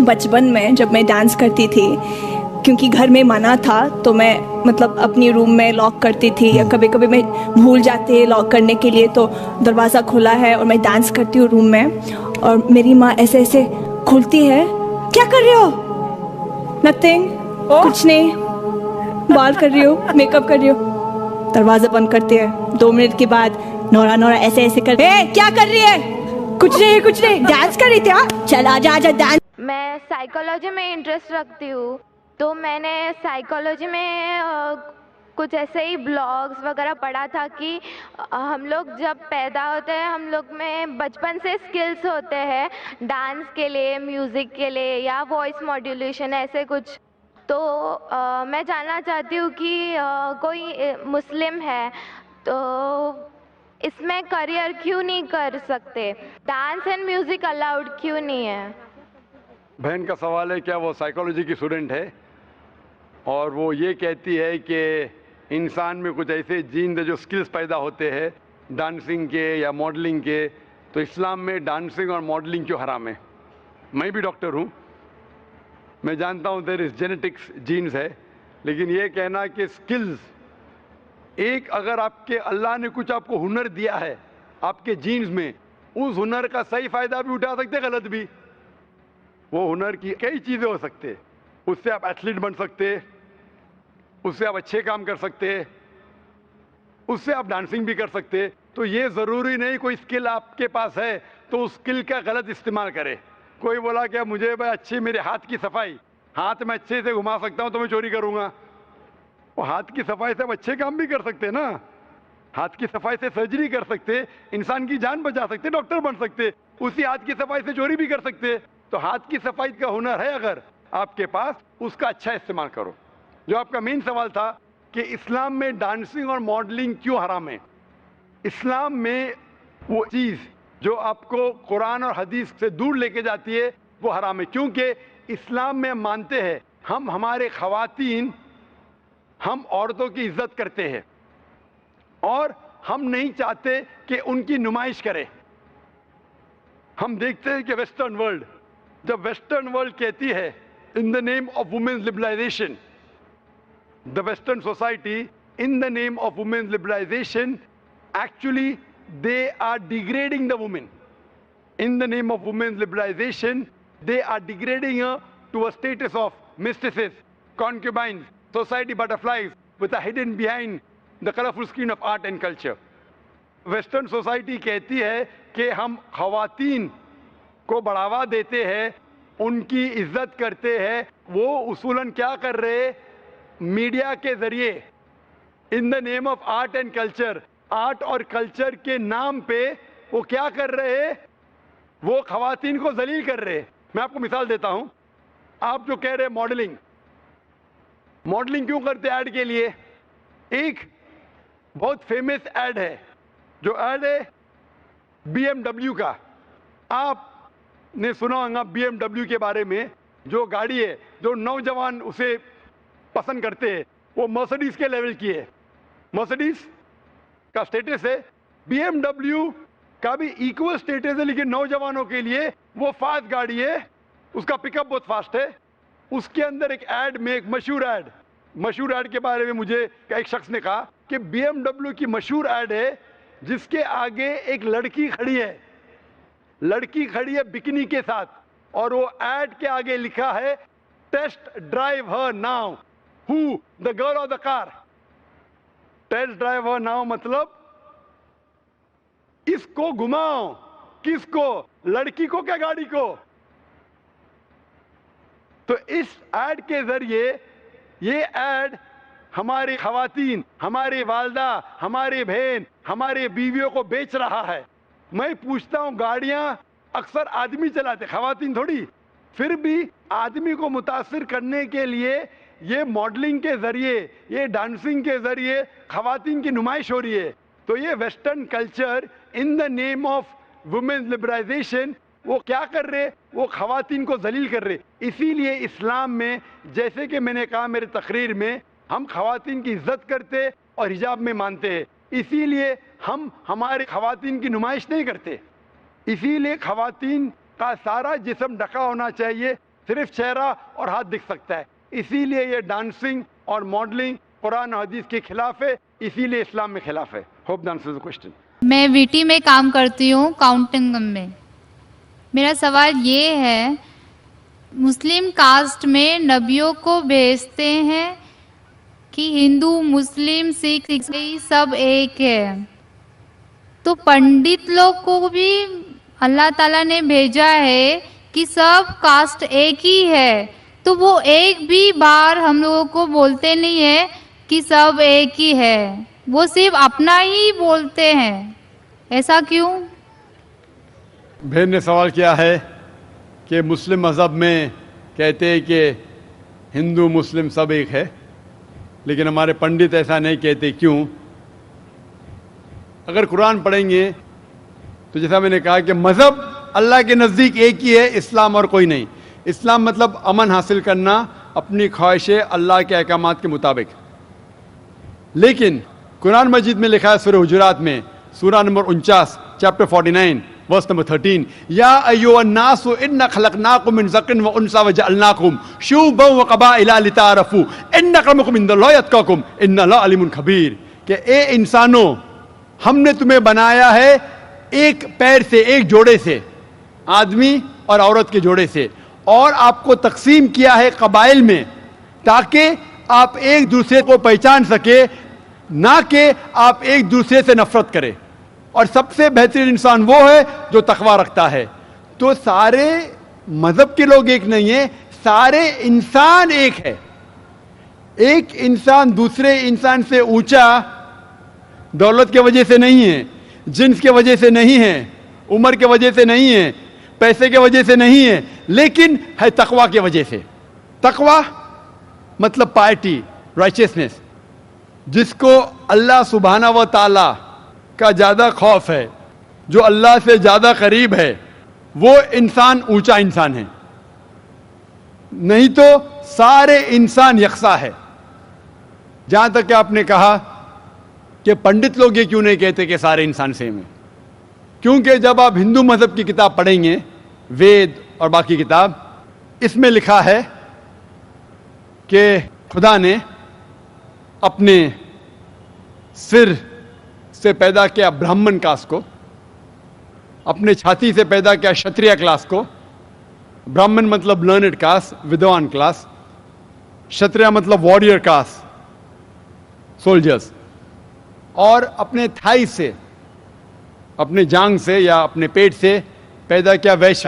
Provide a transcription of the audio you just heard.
बचपन में जब मैं डांस करती थी, क्योंकि घर में मना था, तो मैं मतलब अपनी रूम में लॉक करती थी, या कभी कभी मैं भूल जाती है लॉक करने के लिए, तो दरवाज़ा खुला है और मैं डांस करती हूँ रूम में, और मेरी माँ ऐसे ऐसे खुलती है, क्या कर रही हो? नथिंग, कुछ नहीं, बाल कर रही हो, मेकअप कर रही हो। दरवाज़ा बंद करती है। 2 मिनट के बाद नोरा नोरा ऐसे ऐसे कर, क्या कर रही है? कुछ नहीं, डांस कर रही थी। हाँ, चल आजा डांस। मैं साइकोलॉजी में इंटरेस्ट रखती हूँ, तो मैंने साइकोलॉजी में कुछ ऐसे ही ब्लॉग्स वगैरह पढ़ा था कि हम लोग जब पैदा होते हैं, हम लोग में बचपन से स्किल्स होते हैं डांस के लिए, म्यूज़िक के लिए, या वॉइस मॉड्यूलेशन, ऐसे कुछ। तो मैं जानना चाहती हूँ कि कोई मुस्लिम है तो इसमें करियर क्यों नहीं कर सकते? डांस एंड म्यूज़िक अलाउड क्यों नहीं है? बहन का सवाल है, क्या वो साइकोलॉजी की स्टूडेंट है और वो ये कहती है कि इंसान में कुछ ऐसे जीन है जो स्किल्स पैदा होते हैं डांसिंग के या मॉडलिंग के, तो इस्लाम में डांसिंग और मॉडलिंग क्यों हराम है? मैं भी डॉक्टर हूँ, मैं जानता हूँ देयर इज जेनेटिक्स, जीन्स है, लेकिन ये कहना कि स्किल्स, एक अगर आपके अल्लाह ने कुछ आपको हुनर दिया है आपके जीन्स में, उस हुनर का सही फ़ायदा भी उठा सकते, गलत भी। वो हुनर की कई चीज़ें हो सकते, उससे आप एथलीट बन सकते, उससे आप अच्छे काम कर सकते, उससे आप डांसिंग भी कर सकते। तो ये ज़रूरी नहीं कोई स्किल आपके पास है तो उस स्किल का गलत इस्तेमाल करे। कोई बोला कि मुझे भाई अच्छी मेरे हाथ की सफाई, हाथ में अच्छे से घुमा सकता हूँ तो मैं चोरी करूँगा। वो हाथ की सफाई से आप अच्छे काम भी कर सकते ना, हाथ की सफाई से सर्जरी कर सकते, इंसान की जान बचा सकते, डॉक्टर बन सकते, उसी हाथ की सफाई से चोरी भी कर सकते। तो हाथ की सफाई का हुनर है अगर आपके पास, उसका अच्छा इस्तेमाल करो। जो आपका मेन सवाल था कि इस्लाम में डांसिंग और मॉडलिंग क्यों हराम है, इस्लाम में वो चीज़ जो आपको कुरान और हदीस से दूर लेके जाती है वो हराम है, क्योंकि इस्लाम में मानते हैं हम हमारे ख़वातीन, हम औरतों की इज्जत करते हैं और हम नहीं चाहते कि उनकी नुमाइश करें। हम देखते हैं कि वेस्टर्न वर्ल्ड, जब वेस्टर्न वर्ल्ड कहती है in the name of women's liberalization, the western society in the name of women's liberalization, actually they are degrading the woman. In the name of women's liberalization, they are degrading her to a status of mistresses, concubines, society butterflies with a hidden behind the colorful screen of art and culture. Western society कहती है कि हम ख़वातीन को बढ़ावा देते हैं, उनकी इज्जत करते हैं। वो उसूलन क्या कर रहे, मीडिया के ज़रिए इन the name of art and culture, art और कल्चर के नाम पे वो क्या कर रहे हैं, वो ख़वातीन को जलील कर रहे हैं। मैं आपको मिसाल देता हूं, आप जो कह रहे हैं मॉडलिंग, मॉडलिंग क्यों करते ऐड के लिए? एक बहुत फेमस ऐड है, जो ऐड है BMW का। आपने सुना होगा BMW के बारे में, जो गाड़ी है जो नौजवान उसे पसंद करते हैं, वो मर्सिडीज के लेवल की है। मर्सिडीज का स्टेटस है, BMW का भी इक्वल स्टेटस है, लेकिन नौजवानों के लिए वो फास्ट गाड़ी है, उसका पिकअप बहुत फास्ट है। उसके अंदर एक ऐड में, एक मशहूर ऐड के बारे में मुझे एक शख्स ने कहा कि BMW की मशहूर ऐड है जिसके आगे एक लड़की खड़ी है बिकिनी के साथ, और वो ऐड के आगे लिखा है test drive her now, who the girl of the car. Test drive her now मतलब इसको घुमाओ, किसको? लड़की को क्या गाड़ी को? तो इस ऐड के जरिए ये ऐड हमारी ख़वातीन, हमारी वालदा, हमारी बहन, हमारे बीवियों को बेच रहा है। मैं पूछता हूं, गाड़ियां अक्सर आदमी चलाते, ख़वातीन थोड़ी। फिर भी आदमी को मुतासिर करने के लिए ये मॉडलिंग के जरिए, ये डांसिंग के जरिए ख़वातीन की नुमाइश हो रही है। तो ये western culture in the name of women's liberalization वो क्या कर रहे, वो ख़वातीन को जलील कर रहे। इसीलिए इस्लाम में, जैसे कि मैंने कहा मेरे तकरीर में, हम ख़वातीन की इज्जत करते और हिजाब में मानते हैं। इसीलिए हम हमारे ख़वातीन की नुमाइश नहीं करते। इसीलिए ख़वातीन का सारा जिस्म ढका होना चाहिए, صرف چہرہ اور ہاتھ دکھ سکتا ہے. اسی لیے یہ ڈانسنگ اور ماڈلنگ قرآن و حدیث کے خلاف ہے, اسی لیے اسلام میں خلاف ہے. Hope the answers the question. میں ویٹی میں کام کرتی ہوں, کاؤنٹنگ میں. میرا سوال یہ ہے, مسلم کاسٹ میں نبیوں کو بھیجتے ہیں کہ ہندو مسلم سکھ عیسائی سب ایک ہے, تو پنڈت لوگ کو بھی اللہ تعالیٰ نے بھیجا ہے کہ سب کاسٹ ایک ہی ہے, تو وہ ایک بھی بار ہم لوگوں کو بولتے نہیں ہے کہ سب ایک ہی ہے, وہ صرف اپنا ہی بولتے ہیں, ایسا کیوں؟ بہن نے سوال کیا ہے کہ مسلم مذہب میں کہتے ہیں کہ ہندو مسلم سب ایک ہے, لیکن ہمارے پنڈت ایسا نہیں کہتے, کیوں؟ اگر قرآن پڑھیں گے تو جیسا میں نے کہا کہ مذہب اللہ کے نزدیک ایک ہی ہے, اسلام اور کوئی نہیں. اسلام مطلب امن حاصل کرنا اپنی خواہشیں اللہ کے احکامات کے مطابق. لیکن قرآن مجید میں لکھا ہے سورہ حجرات میں, سورہ نمبر 49 چیپٹر 49 ورس نمبر 13, یا ایھا الناس انا خلقناکم من ذکر و انثی وجعلناکم شعوبا وقبائل لتعارفوا ان اکرمکم عند اللہ اتقاکم ان اللہ علیم خبیر, کہ اے انسانوں ہم نے تمہیں بنایا ہے ایک پیر سے, ایک جوڑے سے, آدمی اور عورت کے جوڑے سے, اور آپ کو تقسیم کیا ہے قبائل میں تاکہ آپ ایک دوسرے کو پہچان سکے, نہ کہ آپ ایک دوسرے سے نفرت کریں. اور سب سے بہترین انسان وہ ہے جو تقوی رکھتا ہے. تو سارے مذہب کے لوگ ایک نہیں ہیں, سارے انسان ایک ہے. ایک انسان دوسرے انسان سے اونچا دولت کی وجہ سے نہیں ہے, جنس کی وجہ سے نہیں ہے, عمر کی وجہ سے نہیں ہے, پیسے کی وجہ سے نہیں ہے, لیکن ہے تقوی کی وجہ سے. تقوی مطلب پائٹی, رائچسنس, جس کو اللہ سبحانہ و تعالی کا زیادہ خوف ہے, جو اللہ سے زیادہ قریب ہے, وہ انسان اونچا انسان ہے. نہیں تو سارے انسان یکساں ہے. جہاں تک کہ آپ نے کہا کہ پنڈت لوگ یہ کیوں نہیں کہتے کہ سارے انسان سیم ہیں, کیونکہ جب آپ ہندو مذہب کی کتاب پڑھیں گے, وید اور باقی کتاب, اس میں لکھا ہے کہ خدا نے اپنے سر سے پیدا کیا برہمن کاسٹ کو, اپنے چھاتی سے پیدا کیا شتریہ کلاس کو. برہمن مطلب لرنڈ کاسٹ, ودوان کلاس. شتریہ مطلب وارڈیئر کاسٹ, سولجرز. اور اپنے تھائی سے, اپنے جانگ سے یا اپنے پیٹ سے پیدا کیا ویشیا.